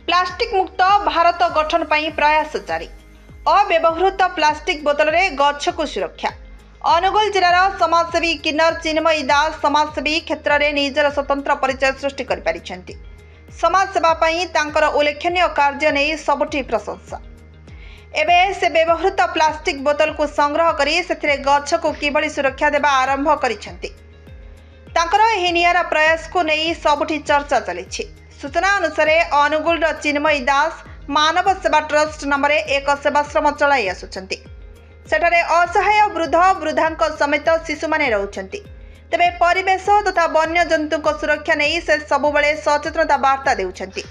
Plastic मुक्त भारत गठन पर प्रयास जारी। अव्यवहृत प्लास्टिक बोतल रे गछ को सुरक्षा। अनुगुल जिलार समाजसेवी किन्नर चिन्मयी दास समाजसेवी क्षेत्र में निजर स्वतंत्र परिचय सृष्टि कर पारिछंती। समाजसेवा पई तांकर उल्लेखनीय कार्य नहीं सबुठी प्रशंसा। एबे से व्यवहृत प्लास्टिक बोतल को संग्रह करी सेथिरे गछ को किभली सुरक्षा देबा आरंभ करिछंती। तांकर एही नियारा प्रयास को नहीं सबुठी चर्चा चली। सूचना अनुसार अनुगुल चिन्मयी दास मानव सेवा ट्रस्ट नाम एक सेवाश्रम चलाई आसुछंती। सेठारे असहाय वृद्ध वृद्धांक समेत शिशु माने रहउछंती। तेबे परिवेश तथा वन्य जंतु को सुरक्षा नहीं से सबुबले सचेतनता वार्ता देउछंती।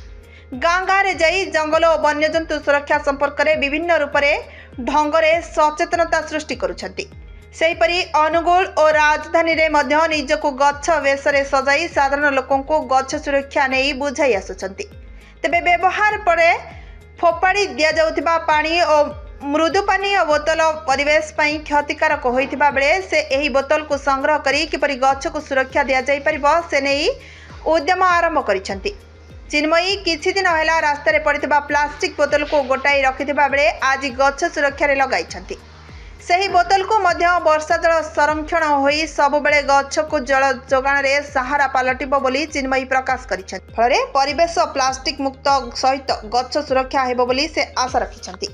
गाँ गाँ रे जाई जंगल और वन्य जंतु सुरक्षा संपर्क में विभिन्न रूप से ढंगरे सचेतनता सृष्टि करुछंती। सेहीपरि अनुगुल और राजधानी रे मध्य निजको गछ वेशरे सजाई साधारण लोकों को गछ सुरक्षा नहीं बुझाई आसुछंती। तेबे व्यवहार परे फोपाड़ी दिया जाउथिबा पानी और मृदु पानी बोतल परिवेश पई क्षतिकारक होइथिबा बेले से एही बोतल को संग्रह करी किपरि गछ को सुरक्षा दिया जाई परिबो से नहीं उद्यम आरंभ करिसंती। चिन्मयी किछि दिन होला रास्ता रे पड़िथिबा प्लास्टिक बोतल को गोटाई रखिथिबा बेले आज गछ सुरक्षा रे लगाइछंती। सही बोतल को मध्य वर्षा जल संरक्षण होई सब बेले गछ को जल जोगाण रे सहारा पालटिबो बोली चिन्मयी प्रकाश करिछंती। फळे परिवेश प्लास्टिक मुक्त सहित गछ सुरक्षा हेबो बोली से आशा रखिछंती।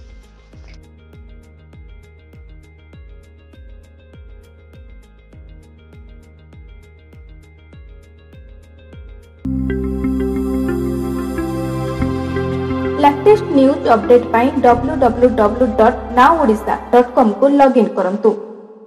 लेटेस्ट न्यूज अपडेट पाई www.nowodisha.com को लॉगिन करंतु।